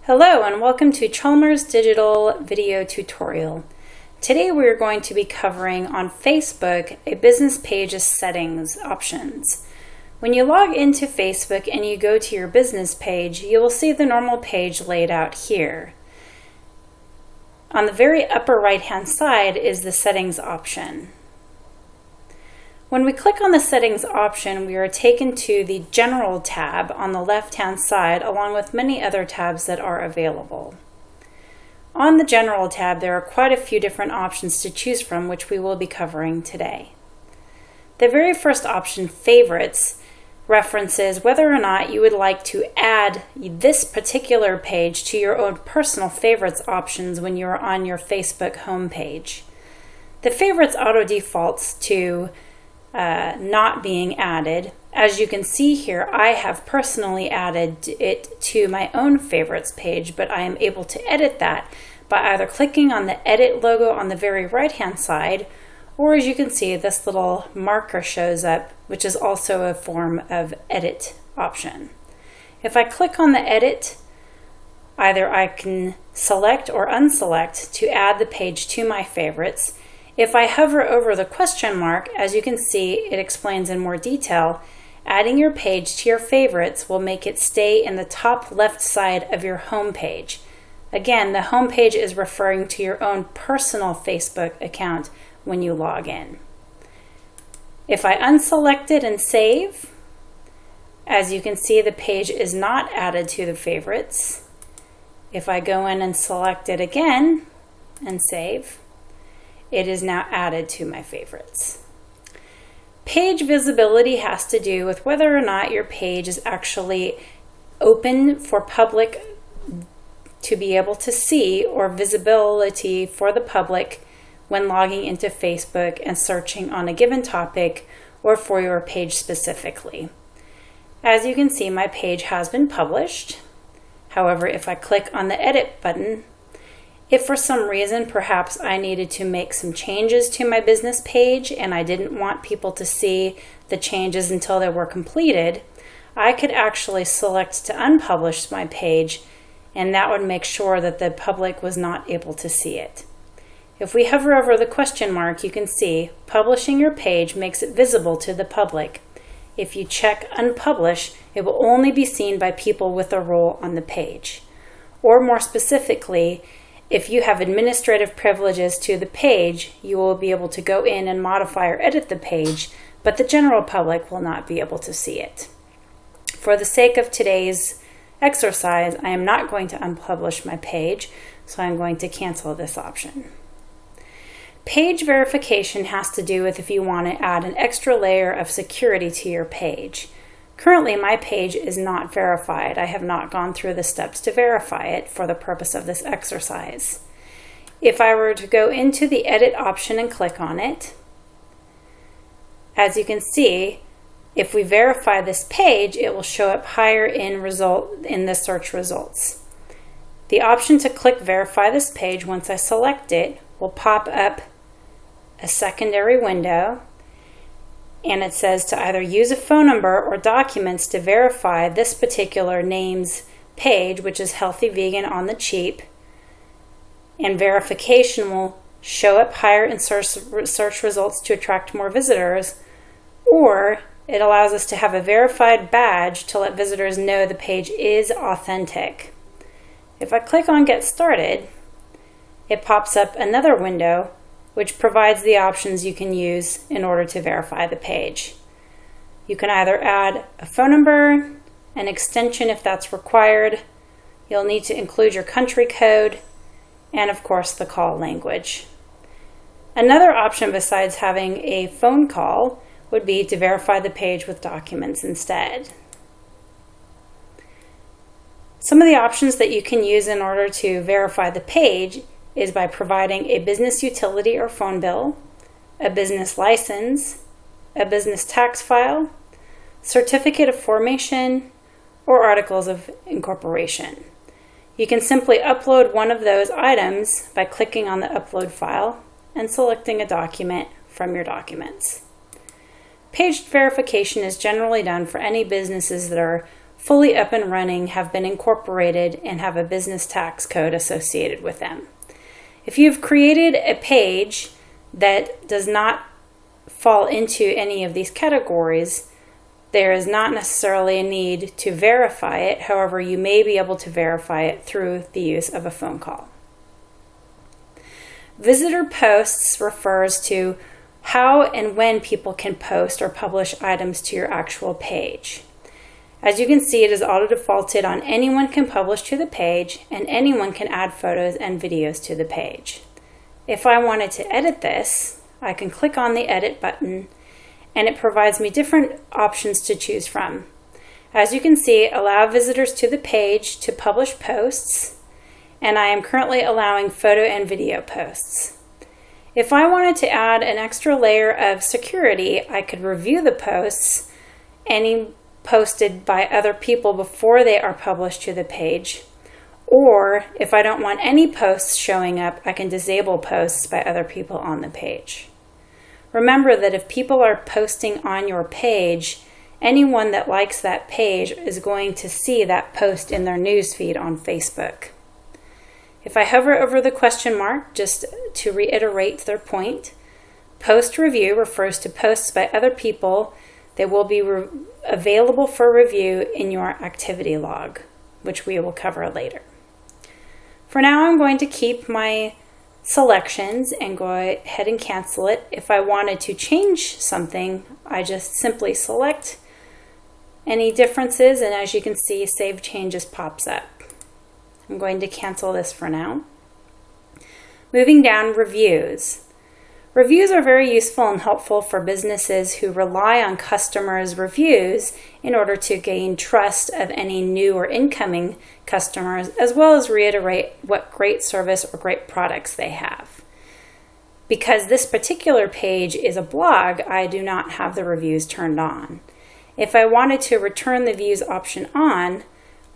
Hello and welcome to Chalmers Digital Video Tutorial. Today we are going to be covering on Facebook a business page's settings options. When you log into Facebook and you go to your business page, you will see the normal page laid out here. On the very upper right hand side is the settings option. When we click on the settings option, we are taken to the General tab on the left-hand side, along with many other tabs that are available. On the General tab, there are quite a few different options to choose from, which we will be covering today. The very first option, Favorites, references whether or not you would like to add this particular page to your own personal favorites options when you are on your Facebook homepage. The Favorites auto defaults to not being added. As you can see here, I have personally added it to my own favorites page, but I am able to edit that by either clicking on the edit logo on the very right hand side, or as you can see, this little marker shows up, which is also a form of edit option. If I click on the edit, either I can select or unselect to add the page to my favorites. If I hover over the question mark, as you can see, it explains in more detail, adding your page to your favorites will make it stay in the top left side of your home page. Again, the home page is referring to your own personal Facebook account when you log in. If I unselect it and save, as you can see, the page is not added to the favorites. If I go in and select it again and save, it is now added to my favorites. Page visibility has to do with whether or not your page is actually open for public to be able to see, or visibility for the public when logging into Facebook and searching on a given topic or for your page specifically. As you can see, my page has been published. However, if I click on the edit button, if for some reason perhaps I needed to make some changes to my business page and I didn't want people to see the changes until they were completed, I could actually select to unpublish my page, and that would make sure that the public was not able to see it. If we hover over the question mark, you can see publishing your page makes it visible to the public. If you check unpublish, it will only be seen by people with a role on the page. Or more specifically, if you have administrative privileges to the page, you will be able to go in and modify or edit the page, but the general public will not be able to see it. For the sake of today's exercise, I am not going to unpublish my page, so I'm going to cancel this option. Page verification has to do with if you want to add an extra layer of security to your page. Currently, my page is not verified. I have not gone through the steps to verify it for the purpose of this exercise. If I were to go into the edit option and click on it, as you can see, if we verify this page, it will show up higher in the search results. The option to click verify this page, once I select it, will pop up a secondary window, and it says to either use a phone number or documents to verify this particular name's page, which is Healthy Vegan on the Cheap, and verification will show up higher in search results to attract more visitors, or it allows us to have a verified badge to let visitors know the page is authentic. If I click on Get Started, it pops up another window which provides the options you can use in order to verify the page. You can either add a phone number, an extension if that's required. You'll need to include your country code, and of course the call language. Another option besides having a phone call would be to verify the page with documents instead. Some of the options that you can use in order to verify the page is by providing a business utility or phone bill, a business license, a business tax file, certificate of formation, or articles of incorporation. You can simply upload one of those items by clicking on the upload file and selecting a document from your documents. Page verification is generally done for any businesses that are fully up and running, have been incorporated, and have a business tax code associated with them. If you've created a page that does not fall into any of these categories, there is not necessarily a need to verify it. However, you may be able to verify it through the use of a phone call. Visitor posts refers to how and when people can post or publish items to your actual page. As you can see, it is auto-defaulted on anyone can publish to the page, and anyone can add photos and videos to the page. If I wanted to edit this, I can click on the edit button, and it provides me different options to choose from. As you can see, allow visitors to the page to publish posts, and I am currently allowing photo and video posts. If I wanted to add an extra layer of security, I could review the posts, any posted by other people before they are published to the page. Or if I don't want any posts showing up, I can disable posts by other people on the page. Remember that if people are posting on your page, anyone that likes that page is going to see that post in their newsfeed on Facebook. If I hover over the question mark, just to reiterate their point, post review refers to posts by other people that will be available for review in your activity log, which we will cover later. For now, I'm going to keep my selections and go ahead and cancel it. If I wanted to change something, I just simply select any differences, and as you can see, Save Changes pops up. I'm going to cancel this for now. Moving down, reviews. Reviews are very useful and helpful for businesses who rely on customers' reviews in order to gain trust of any new or incoming customers, as well as reiterate what great service or great products they have. Because this particular page is a blog, I do not have the reviews turned on. If I wanted to return the views option on,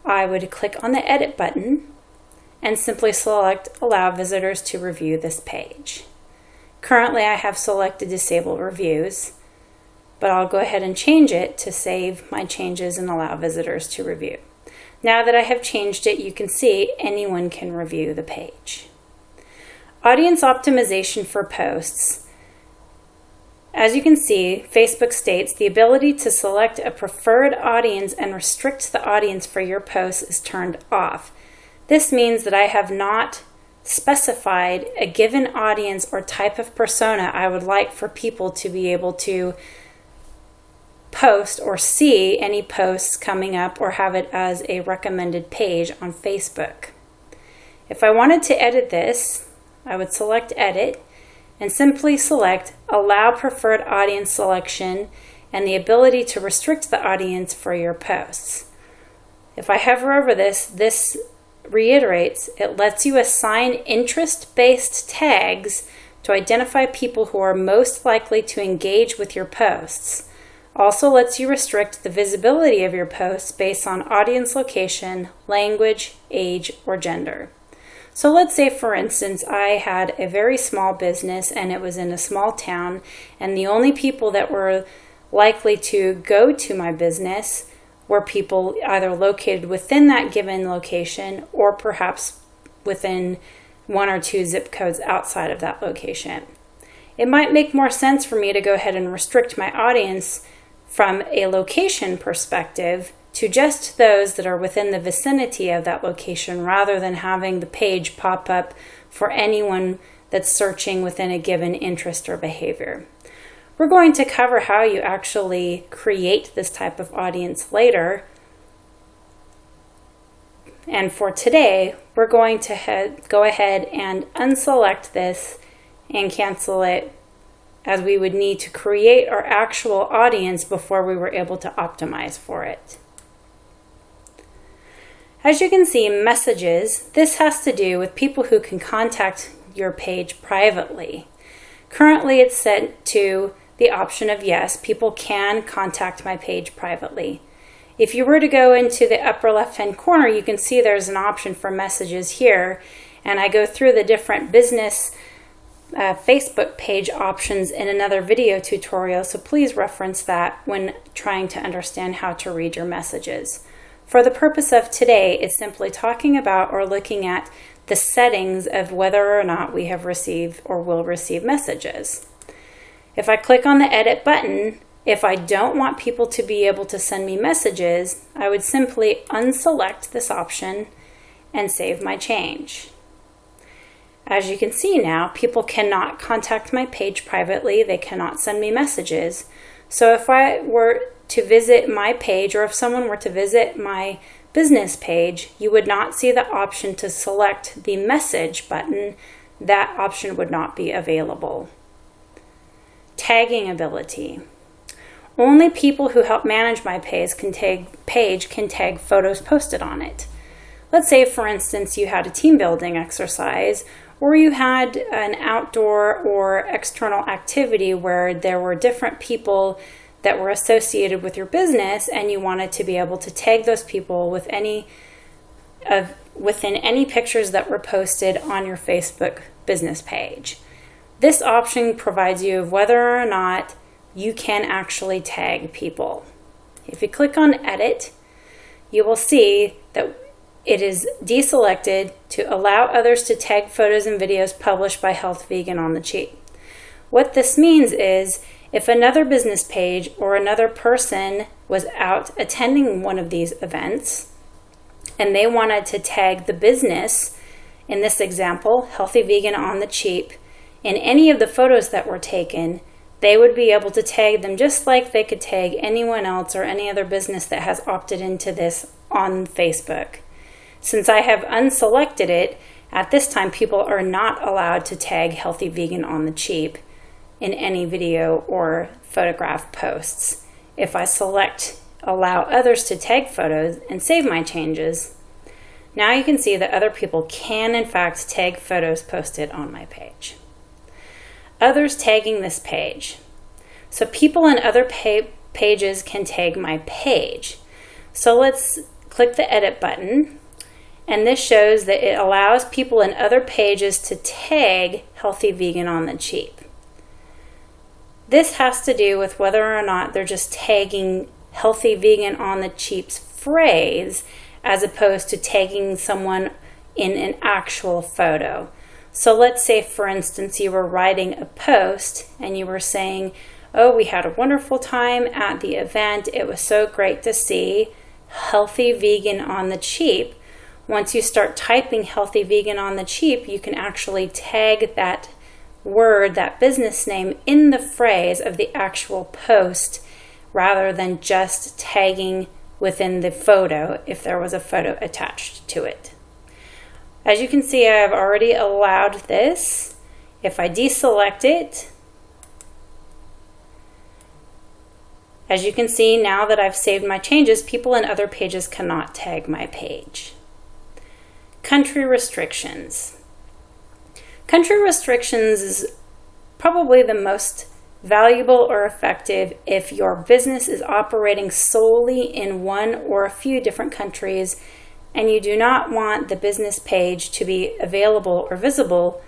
I would click on the edit button and simply select Allow Visitors to Review this page. Currently, I have selected Disable Reviews, but I'll go ahead and change it to save my changes and allow visitors to review. Now that I have changed it, you can see anyone can review the page. Audience optimization for posts. As you can see, Facebook states the ability to select a preferred audience and restrict the audience for your posts is turned off. This means that I have not specified a given audience or type of persona I would like for people to be able to post or see any posts coming up or have it as a recommended page on Facebook. If I wanted to edit this, I would select Edit and simply select Allow Preferred Audience Selection and the ability to restrict the audience for your posts. If I hover over this reiterates, it lets you assign interest-based tags to identify people who are most likely to engage with your posts. Also lets you restrict the visibility of your posts based on audience location, language, age, or gender. So let's say, for instance, I had a very small business and it was in a small town, and the only people that were likely to go to my business were people either located within that given location or perhaps within 1 or 2 zip codes outside of that location. It might make more sense for me to go ahead and restrict my audience from a location perspective to just those that are within the vicinity of that location, rather than having the page pop up for anyone that's searching within a given interest or behavior. We're going to cover how you actually create this type of audience later. And for today, we're going to go ahead and unselect this and cancel it, as we would need to create our actual audience before we were able to optimize for it. As you can see, messages, this has to do with people who can contact your page privately. Currently, it's set to the option of yes, people can contact my page privately. If you were to go into the upper left-hand corner, you can see there's an option for messages here, and I go through the different business Facebook page options in another video tutorial, so please reference that when trying to understand how to read your messages. for the purpose of today, it's simply talking about or looking at the settings of whether or not we have received or will receive messages. If I click on the edit button, if I don't want people to be able to send me messages, I would simply unselect this option and save my change. As you can see now, people cannot contact my page privately. They cannot send me messages. So if I were to visit my page, or if someone were to visit my business page, you would not see the option to select the message button. That option would not be available. Tagging ability. Only people who help manage my page can tag photos posted on it. Let's say, for instance, you had a team building exercise, or you had an outdoor or external activity where there were different people that were associated with your business, and you wanted to be able to tag those people within any pictures that were posted on your Facebook business page. This option provides you of whether or not you can actually tag people. If you click on edit, you will see that it is deselected to allow others to tag photos and videos published by Health Vegan on the Cheap. What this means is if another business page or another person was out attending one of these events and they wanted to tag the business, in this example, Healthy Vegan on the Cheap, in any of the photos that were taken, they would be able to tag them just like they could tag anyone else or any other business that has opted into this on Facebook. Since I have unselected it, at this time people are not allowed to tag Healthy Vegan on the Cheap in any video or photograph posts. If I select allow others to tag photos and save my changes, now you can see that other people can in fact tag photos posted on my page. Others tagging this page. So people in other pages can tag my page. So let's click the edit button, and this shows that it allows people in other pages to tag Healthy Vegan on the Cheap. This has to do with whether or not they're just tagging Healthy Vegan on the Cheap's phrase as opposed to tagging someone in an actual photo. So let's say, for instance, you were writing a post and you were saying, oh, we had a wonderful time at the event. It was so great to see Healthy Vegan on the Cheap. Once you start typing Healthy Vegan on the Cheap, you can actually tag that word, that business name, in the phrase of the actual post rather than just tagging within the photo if there was a photo attached to it. As you can see, I have already allowed this. If I deselect it, as you can see now that I've saved my changes, people in other pages cannot tag my page. Country restrictions. Country restrictions is probably the most valuable or effective if your business is operating solely in one or a few different countries and you do not want the business page to be available or visible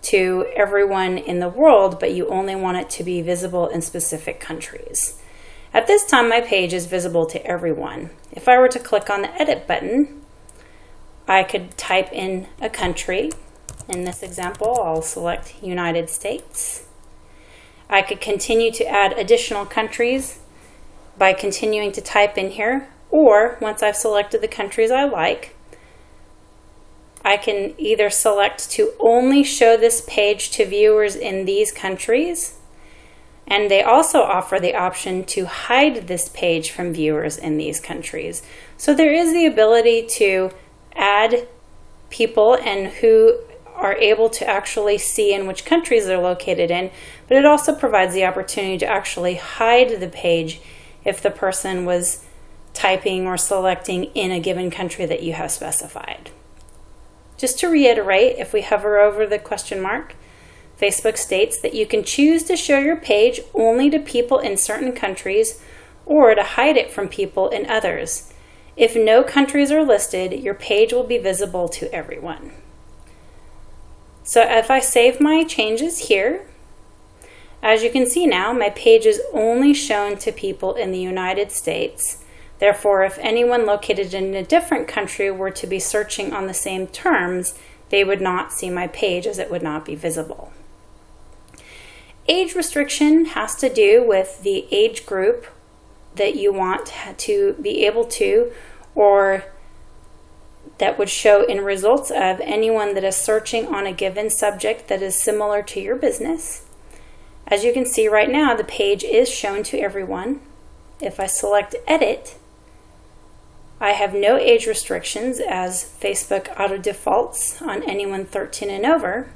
to everyone in the world, but you only want it to be visible in specific countries. At this time, my page is visible to everyone. If I were to click on the edit button, I could type in a country. In this example, I'll select United States. I could continue to add additional countries by continuing to type in here, or once I've selected the countries I like, I can either select to only show this page to viewers in these countries, and they also offer the option to hide this page from viewers in these countries. So there is the ability to add people and who are able to actually see in which countries they're located in, but it also provides the opportunity to actually hide the page if the person was typing or selecting in a given country that you have specified. Just to reiterate, if we hover over the question mark, Facebook states that you can choose to show your page only to people in certain countries or to hide it from people in others. If no countries are listed, your page will be visible to everyone. So if I save my changes here, as you can see now, my page is only shown to people in the United States, Therefore, if anyone located in a different country were to be searching on the same terms, they would not see my page as it would not be visible. Age restriction has to do with the age group that you want to be able to, or that would show in results of anyone that is searching on a given subject that is similar to your business. As you can see right now, the page is shown to everyone. If I select edit, I have no age restrictions as Facebook auto defaults on anyone 13 and over.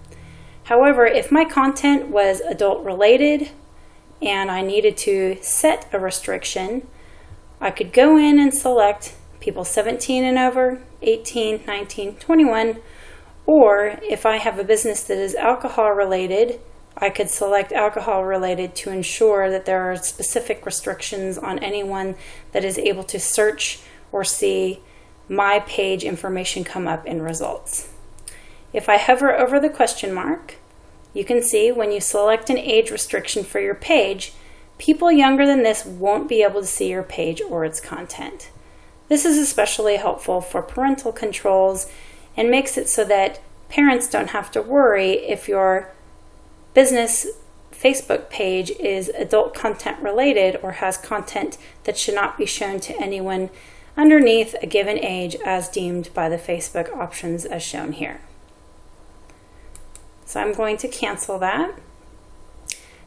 However, if my content was adult related and I needed to set a restriction, I could go in and select people 17 and over, 18, 19, 21, or if I have a business that is alcohol related, I could select alcohol related to ensure that there are specific restrictions on anyone that is able to search or see my page information come up in results. If I hover over the question mark, you can see when you select an age restriction for your page, people younger than this won't be able to see your page or its content. This is especially helpful for parental controls and makes it so that parents don't have to worry if your business Facebook page is adult content related or has content that should not be shown to anyone underneath a given age as deemed by the Facebook options as shown here. So I'm going to cancel that.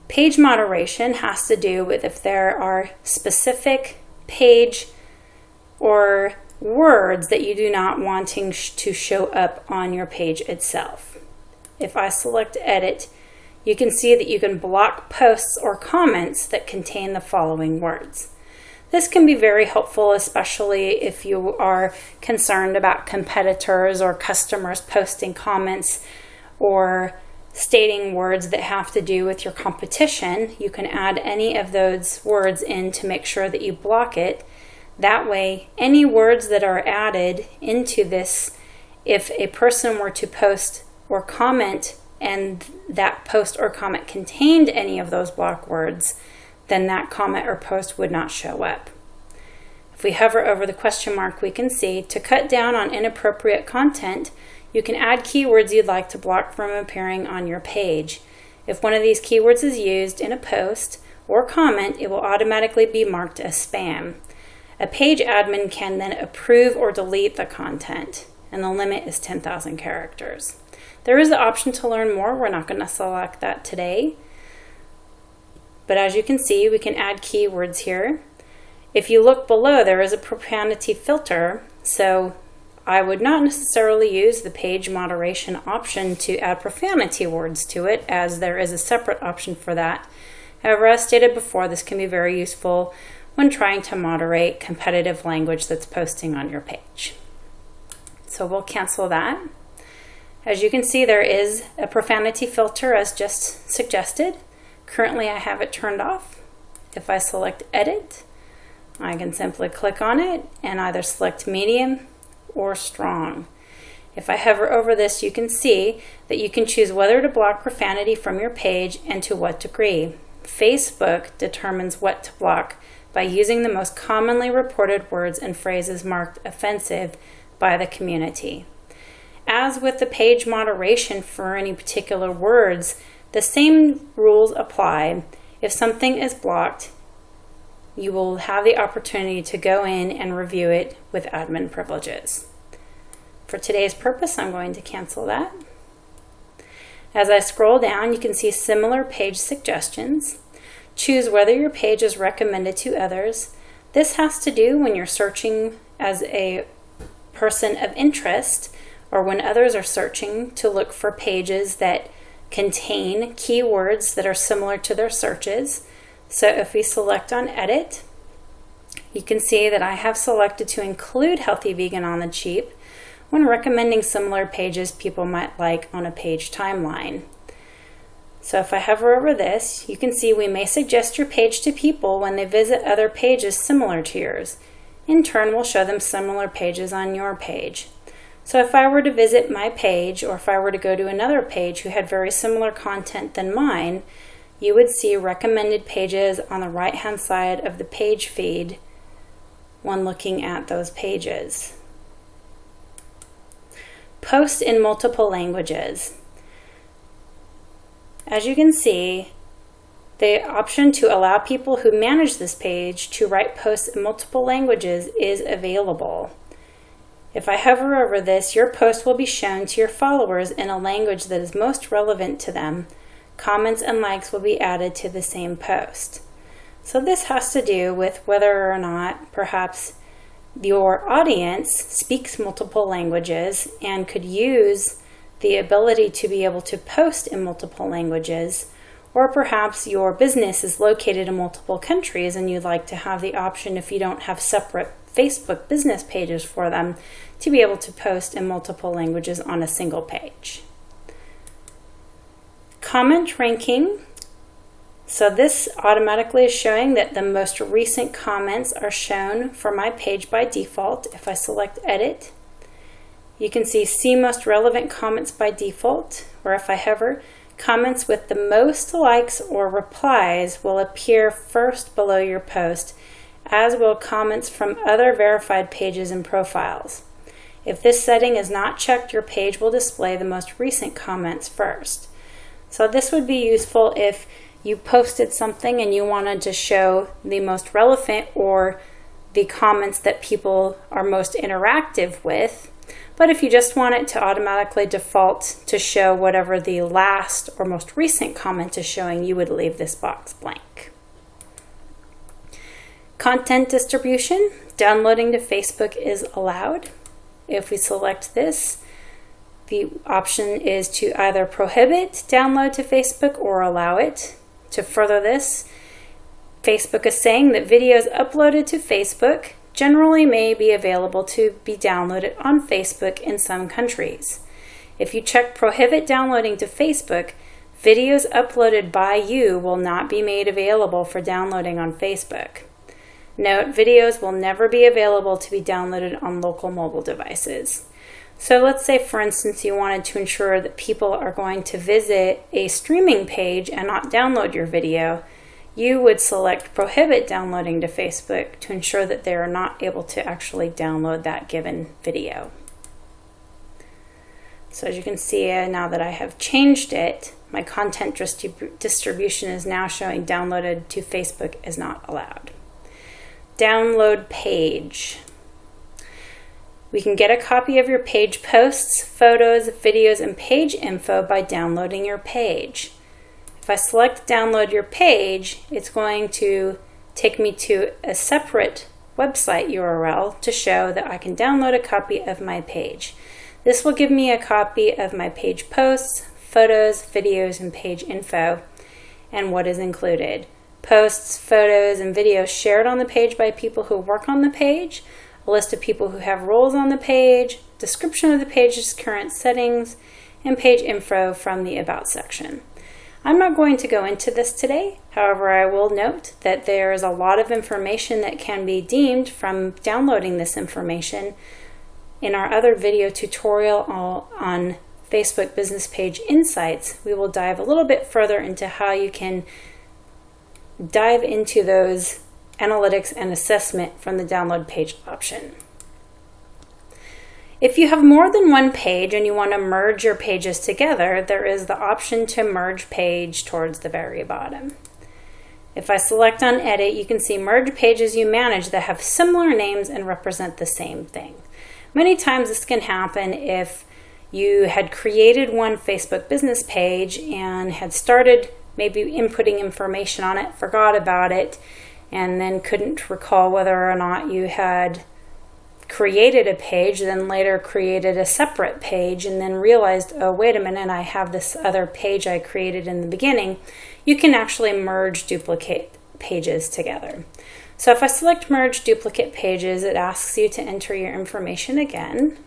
Page moderation has to do with if there are specific page or words that you do not want to show up on your page itself. If I select edit, you can see that you can block posts or comments that contain the following words. This can be very helpful, especially if you are concerned about competitors or customers posting comments or stating words that have to do with your competition. You can add any of those words in to make sure that you block it. That way, any words that are added into this, if a person were to post or comment and that post or comment contained any of those block words, then that comment or post would not show up. If we hover over the question mark, we can see to cut down on inappropriate content, you can add keywords you'd like to block from appearing on your page. If one of these keywords is used in a post or comment, it will automatically be marked as spam. A page admin can then approve or delete the content, and the limit is 10,000 characters. There is the option to learn more. We're not going to select that today. But as you can see, we can add keywords here. If you look below, there is a profanity filter, so I would not necessarily use the page moderation option to add profanity words to it, as there is a separate option for that. However, as stated before, this can be very useful when trying to moderate competitive language that's posting on your page. So we'll cancel that. As you can see, there is a profanity filter as just suggested. Currently, I have it turned off. If I select edit, I can simply click on it and either select medium or strong. If I hover over this, you can see that you can choose whether to block profanity from your page and to what degree. Facebook determines what to block by using the most commonly reported words and phrases marked offensive by the community. As with the page moderation for any particular words, the same rules apply. If something is blocked, you will have the opportunity to go in and review it with admin privileges. For today's purpose, I'm going to cancel that. As I scroll down, you can see similar page suggestions. Choose whether your page is recommended to others. This has to do when you're searching as a person of interest or when others are searching to look for pages that contain keywords that are similar to their searches. So if we select on edit, you can see that I have selected to include healthy vegan on the cheap when recommending similar pages people might like on a page timeline. So if I hover over this, you can see we may suggest your page to people when they visit other pages similar to yours. In turn, we'll show them similar pages on your page. So if I were to visit my page, or if I were to go to another page who had very similar content than mine, you would see recommended pages on the right-hand side of the page feed when looking at those pages. Post in multiple languages. As you can see, the option to allow people who manage this page to write posts in multiple languages is available. If I hover over this, your post will be shown to your followers in a language that is most relevant to them. Comments and likes will be added to the same post. So this has to do with whether or not perhaps your audience speaks multiple languages and could use the ability to be able to post in multiple languages, or perhaps your business is located in multiple countries and you'd like to have the option, if you don't have separate Facebook business pages for them, to be able to post in multiple languages on a single page. Comment ranking. So this automatically is showing that the most recent comments are shown for my page by default. If I select edit, you can see most relevant comments by default, or if I hover, comments with the most likes or replies will appear first below your post, as will comments from other verified pages and profiles. If this setting is not checked, your page will display the most recent comments first. So this would be useful if you posted something and you wanted to show the most relevant or the comments that people are most interactive with. But if you just want it to automatically default to show whatever the last or most recent comment is showing, you would leave this box blank. Content distribution. Downloading to Facebook is allowed. If we select this, the option is to either prohibit download to Facebook or allow it. To further this, Facebook is saying that videos uploaded to Facebook generally may be available to be downloaded on Facebook in some countries. If you check prohibit downloading to Facebook, videos uploaded by you will not be made available for downloading on Facebook. Note, videos will never be available to be downloaded on local mobile devices. So let's say, for instance, you wanted to ensure that people are going to visit a streaming page and not download your video. You would select prohibit downloading to Facebook to ensure that they are not able to actually download that given video. So as you can see, now that I have changed it, my content distribution is now showing downloaded to Facebook is not allowed. Download page. We can get a copy of your page posts, photos, videos, and page info by downloading your page. If I select download your page, it's going to take me to a separate website URL to show that I can download a copy of my page. This will give me a copy of my page posts, photos, videos, and page info, and what is included. Posts, photos, and videos shared on the page by people who work on the page, a list of people who have roles on the page, description of the page's current settings, and page info from the About section. I'm not going to go into this today. However, I will note that there is a lot of information that can be deemed from downloading this information. In our other video tutorial on Facebook Business Page Insights, we will dive a little bit further into how you can dive into those analytics and assessment from the download page option. If you have more than one page and you want to merge your pages together, there is the option to merge page towards the very bottom. If I select on edit, you can see merge pages you manage that have similar names and represent the same thing. Many times this can happen if you had created one Facebook business page and had started maybe inputting information on it, forgot about it, and then couldn't recall whether or not you had created a page, then later created a separate page, and then realized, oh, wait a minute, I have this other page I created in the beginning. You can actually merge duplicate pages together. So if I select merge duplicate pages, it asks you to enter your information again.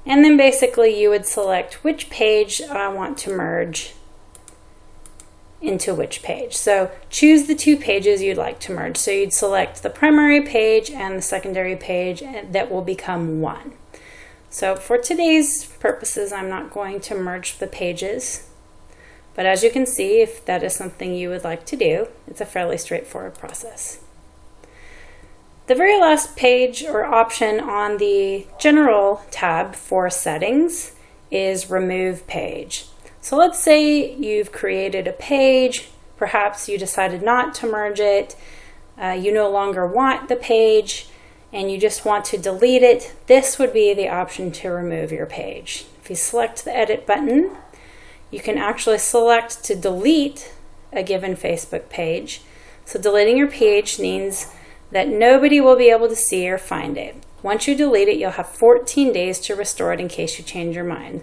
And then basically you would select which page I want to merge into which page. So choose the two pages you'd like to merge. So you'd select the primary page and the secondary page, and that will become one. So for today's purposes, I'm not going to merge the pages, but as you can see, if that is something you would like to do, it's a fairly straightforward process. The very last page or option on the General tab for settings is Remove Page. So let's say you've created a page, perhaps you decided not to merge it, you no longer want the page, and you just want to delete it. This would be the option to remove your page. If you select the Edit button, you can actually select to delete a given Facebook page. So deleting your page means that nobody will be able to see or find it. Once you delete it, you'll have 14 days to restore it in case you change your mind.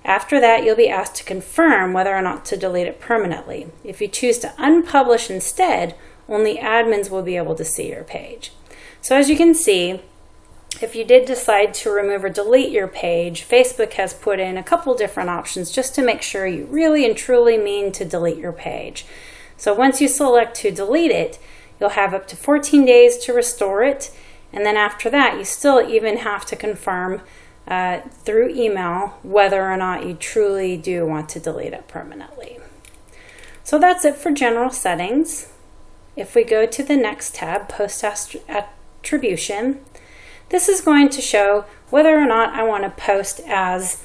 After that, you'll be asked to confirm whether or not to delete it permanently. If you choose to unpublish instead, only admins will be able to see your page. So as you can see, if you did decide to remove or delete your page, Facebook has put in a couple different options just to make sure you really and truly mean to delete your page. So once you select to delete it, you'll have up to 14 days to restore it, and then after that, you still even have to confirm through email whether or not you truly do want to delete it permanently. So that's it for general settings. If we go to the next tab, Post Attribution, this is going to show whether or not I want to post as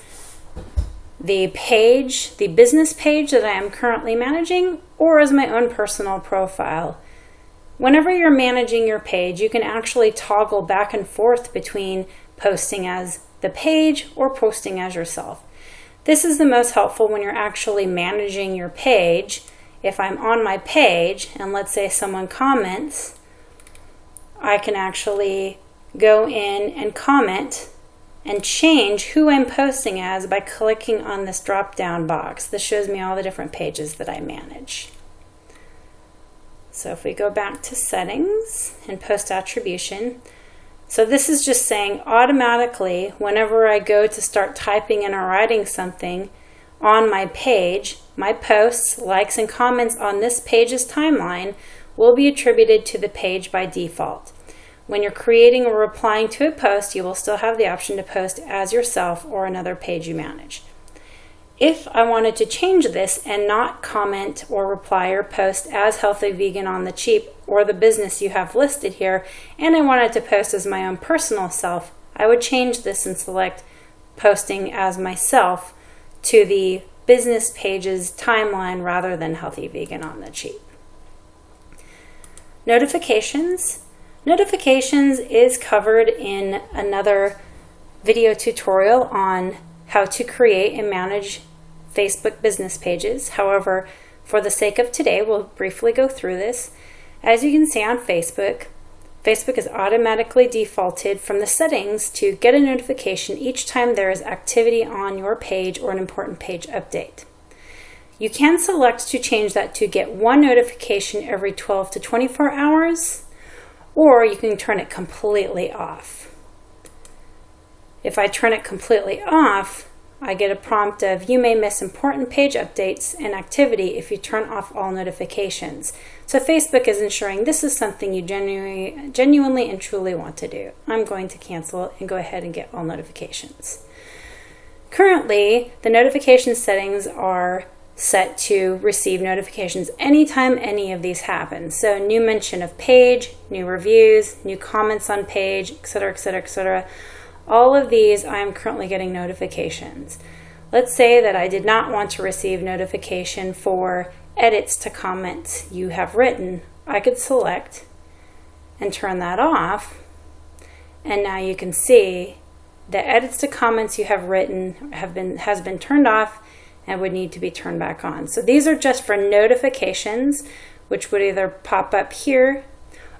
the page, the business page that I am currently managing, or as my own personal profile. Whenever you're managing your page, you can actually toggle back and forth between posting as the page or posting as yourself. This is the most helpful when you're actually managing your page. If I'm on my page and let's say someone comments, I can actually go in and comment and change who I'm posting as by clicking on this drop-down box. This shows me all the different pages that I manage. So if we go back to settings and post attribution, so this is just saying automatically whenever I go to start typing in or writing something on my page, my posts, likes, and comments on this page's timeline will be attributed to the page by default. When you're creating or replying to a post, you will still have the option to post as yourself or another page you manage. If I wanted to change this and not comment or reply or post as Healthy Vegan on the Cheap or the business you have listed here, and I wanted to post as my own personal self, I would change this and select posting as myself to the business page's timeline rather than Healthy Vegan on the Cheap. Notifications. Notifications is covered in another video tutorial on how to create and manage Facebook business pages. However, for the sake of today, we'll briefly go through this. As you can see on Facebook, Facebook is automatically defaulted from the settings to get a notification each time there is activity on your page or an important page update. You can select to change that to get one notification every 12 to 24 hours, or you can turn it completely off. If I turn it completely off, I get a prompt of you may miss important page updates and activity if you turn off all notifications. So Facebook is ensuring this is something you genuinely and truly want to do. I'm going to cancel and go ahead and get all notifications. Currently, the notification settings are set to receive notifications anytime any of these happen. So new mention of page, new reviews, new comments on page, etc., etc., etc. All of these I am currently getting notifications. Let's say that I did not want to receive notification for edits to comments you have written. I could select and turn that off, and now you can see the edits to comments you have written has been turned off and would need to be turned back on. So these are just for notifications, which would either pop up here,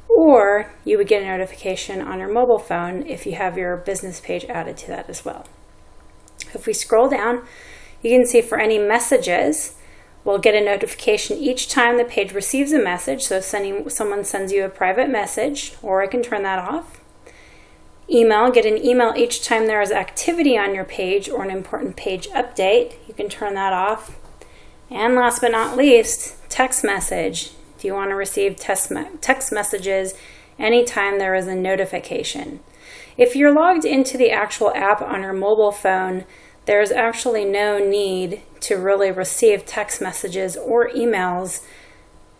or you would get a notification on your mobile phone if you have your business page added to that as well. If we scroll down, you can see for any messages, we'll get a notification each time the page receives a message. So if someone sends you a private message, or I can turn that off. Email, get an email each time there is activity on your page or an important page update. You can turn that off. And last but not least, text message. Do you want to receive text messages anytime there is a notification? If you're logged into the actual app on your mobile phone, there's actually no need to really receive text messages or emails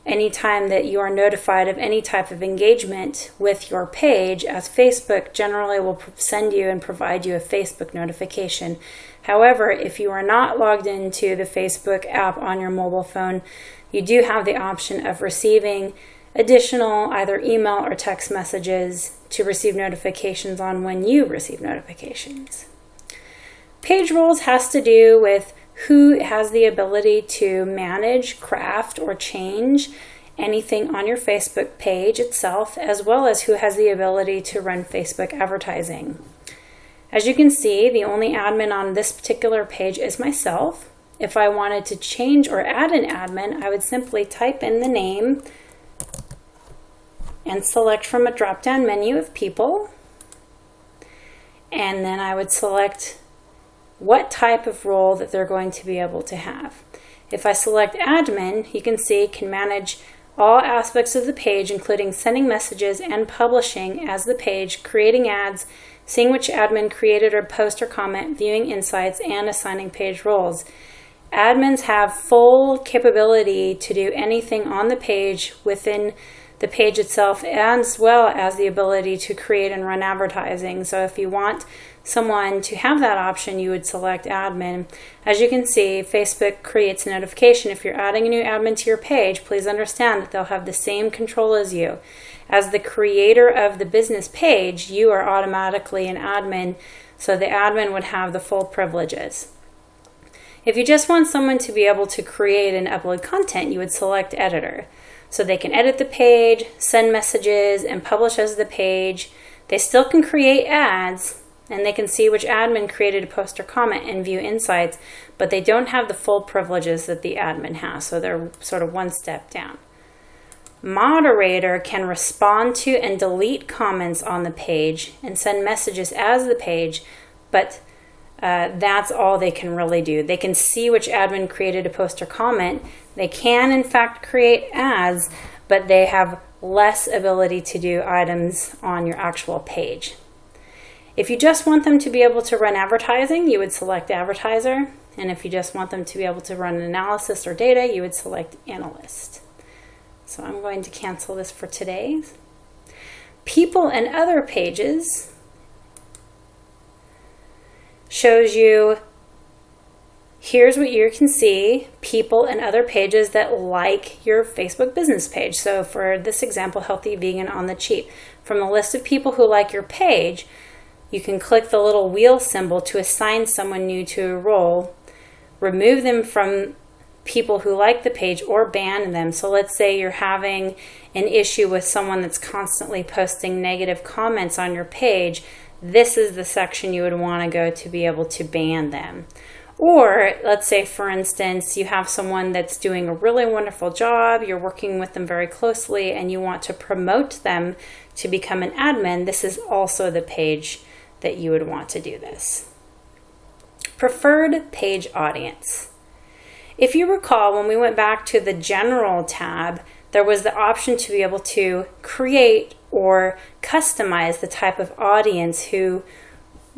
anytime that you are notified of any type of engagement with your page, as Facebook generally will send you and provide you a Facebook notification. However, if you are not logged into the Facebook app on your mobile phone, you do have the option of receiving additional either email or text messages to receive notifications on when you receive notifications. Page roles has to do with who has the ability to manage, craft, or change anything on your Facebook page itself, as well as who has the ability to run Facebook advertising. As you can see, the only admin on this particular page is myself. If I wanted to change or add an admin, I would simply type in the name and select from a drop-down menu of people, and then I would select what type of role that they're going to be able to have. If I select admin, you can see can manage all aspects of the page, including sending messages and publishing as the page, creating ads, seeing which admin created or post or comment, viewing insights, and assigning page roles. Admins have full capability to do anything on the page within the page itself, as well as the ability to create and run advertising. So if you want someone to have that option, you would select admin. As you can see, Facebook creates a notification. If you're adding a new admin to your page, please understand that they'll have the same control as you. As the creator of the business page, you are automatically an admin, so the admin would have the full privileges. If you just want someone to be able to create and upload content, you would select editor. So they can edit the page, send messages, and publish as the page. They still can create ads, and they can see which admin created a post or comment and view insights, but they don't have the full privileges that the admin has, so they're sort of one step down. Moderator can respond to and delete comments on the page and send messages as the page, but that's all they can really do. They can see which admin created a post or comment. They can, in fact, create ads, but they have less ability to do items on your actual page. If you just want them to be able to run advertising, you would select advertiser. And if you just want them to be able to run analysis or data, you would select analyst. So I'm going to cancel this for today. People and other pages shows you, here's what you can see, people and other pages that like your Facebook business page. So for this example, Healthy Vegan on the Cheap. From the list of people who like your page, you can click the little wheel symbol to assign someone new to a role, remove them from people who like the page, or ban them. So let's say you're having an issue with someone that's constantly posting negative comments on your page. This is the section you would want to go to be able to ban them. Or let's say, for instance, you have someone that's doing a really wonderful job, you're working with them very closely, and you want to promote them to become an admin. This is also the page that you would want to do this. Preferred page audience. If you recall, when we went back to the General tab, there was the option to be able to create or customize the type of audience who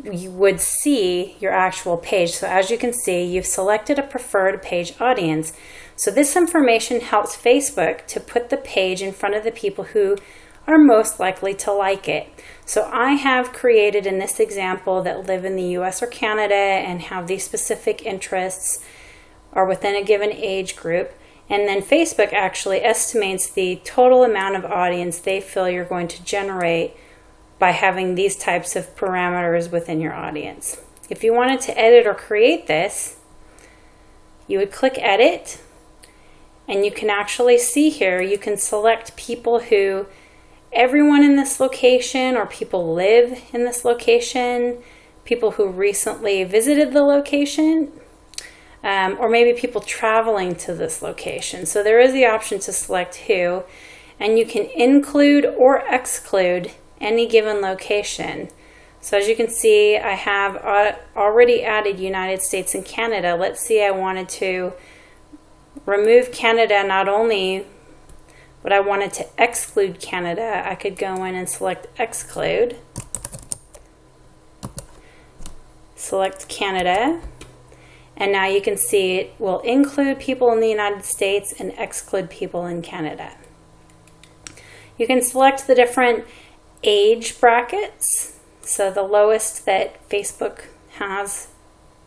you would see your actual page. So as you can see, you've selected a preferred page audience. So this information helps Facebook to put the page in front of the people who are most likely to like it. So I have created in this example that live in the US or Canada and have these specific interests, are within a given age group. And then Facebook actually estimates the total amount of audience they feel you're going to generate by having these types of parameters within your audience. If you wanted to edit or create this, you would click Edit, and you can actually see here, you can select people who, everyone in this location, or people live in this location, people who recently visited the location, or maybe people traveling to this location. So there is the option to select who, and you can include or exclude any given location. So as you can see, I have already added United States and Canada. Let's see, I wanted to remove Canada. Not only but I wanted to exclude Canada, I could go in and select exclude, select Canada, And now you can see it will include people in the United States and exclude people in Canada. You can select the different age brackets. So the lowest that Facebook has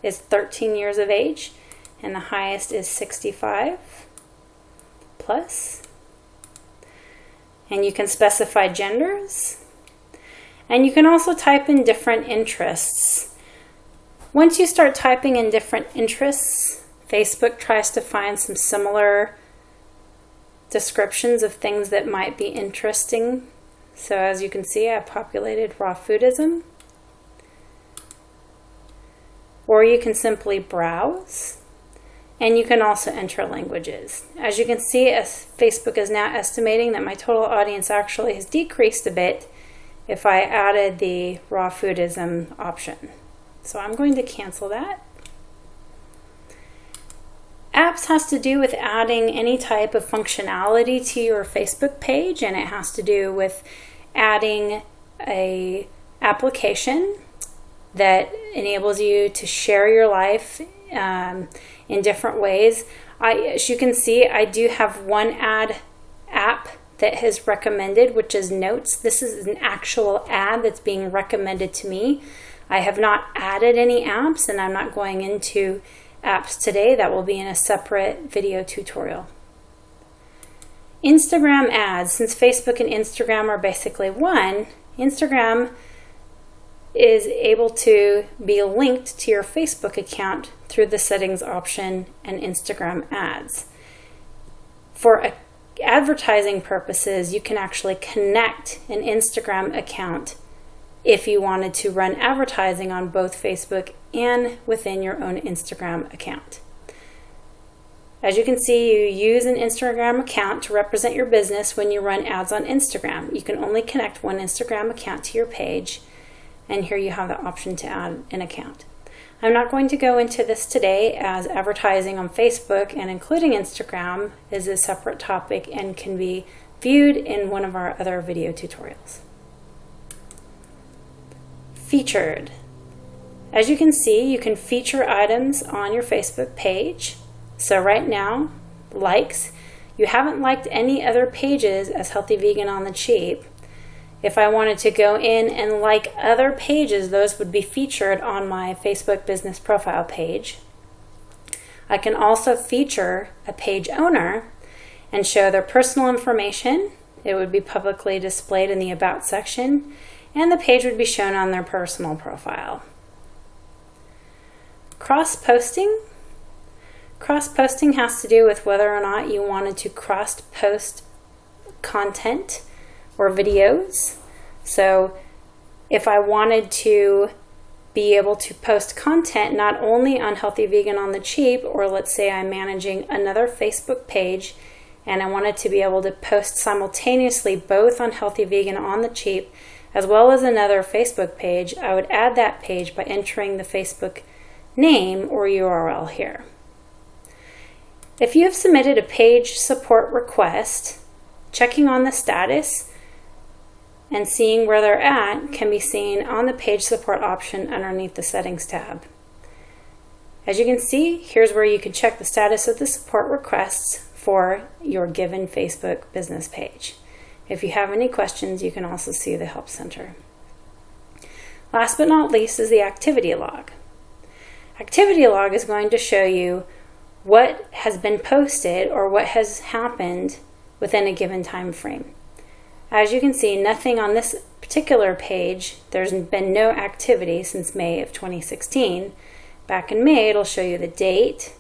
is 13 years of age, and the highest is 65 plus. And you can specify genders. And you can also type in different interests. Once you start typing in different interests, Facebook tries to find some similar descriptions of things that might be interesting. So as you can see, I populated raw foodism. Or you can simply browse. And you can also enter languages. As you can see, Facebook is now estimating that my total audience actually has decreased a bit if I added the raw foodism option. So I'm going to cancel that. Apps has to do with adding any type of functionality to your Facebook page, and it has to do with adding an application that enables you to share your life in different ways. As you can see, I do have one app that has recommended, which is Notes. This is an actual ad that's being recommended to me. I have not added any apps, and I'm not going into apps today. That will be in a separate video tutorial. Instagram ads. Since Facebook and Instagram are basically one, Instagram is able to be linked to your Facebook account through the settings option and Instagram ads. For advertising purposes, you can actually connect an Instagram account if you wanted to run advertising on both Facebook and within your own Instagram account. As you can see, you use an Instagram account to represent your business when you run ads on Instagram. You can only connect one Instagram account to your page, and here you have the option to add an account. I'm not going to go into this today, as advertising on Facebook and including Instagram is a separate topic and can be viewed in one of our other video tutorials. Featured. As you can see, you can feature items on your Facebook page. So right now, likes. You haven't liked any other pages as Healthy Vegan on the Cheap. If I wanted to go in and like other pages, those would be featured on my Facebook business profile page. I can also feature a page owner and show their personal information. It would be publicly displayed in the About section, and the page would be shown on their personal profile. Cross-posting. Cross-posting has to do with whether or not you wanted to cross-post content or videos. So if I wanted to be able to post content not only on Healthy Vegan on the Cheap, or let's say I'm managing another Facebook page and I wanted to be able to post simultaneously both on Healthy Vegan on the Cheap as well as another Facebook page, I would add that page by entering the Facebook name or URL here. If you have submitted a page support request, checking on the status and seeing where they're at can be seen on the page support option underneath the settings tab. As you can see, here's where you can check the status of the support requests for your given Facebook business page. If you have any questions, you can also see the Help Center. Last but not least is the activity log. Activity log is going to show you what has been posted or what has happened within a given time frame. As you can see, nothing on this particular page, there's been no activity since May of 2016. Back in May, it'll show you the date,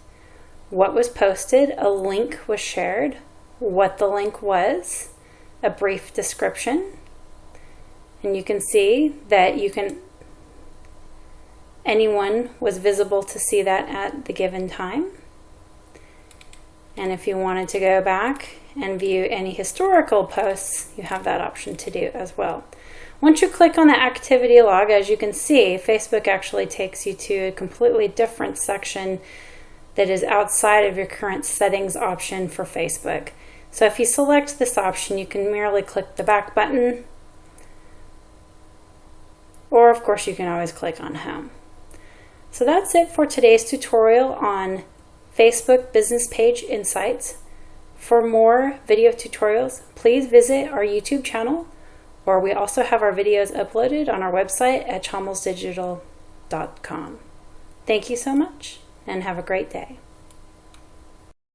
what was posted, a link was shared, what the link was, a brief description, and you can see that anyone was visible to see that at the given time. And if you wanted to go back and view any historical posts, you have that option to do as well. Once you click on the activity log, as you can see, Facebook actually takes you to a completely different section that is outside of your current settings option for Facebook. So if you select this option, you can merely click the back button, or of course you can always click on home. So that's it for today's tutorial on Facebook Business Page Insights. For more video tutorials, please visit our YouTube channel, or we also have our videos uploaded on our website at chommelsdigital.com. Thank you so much and have a great day.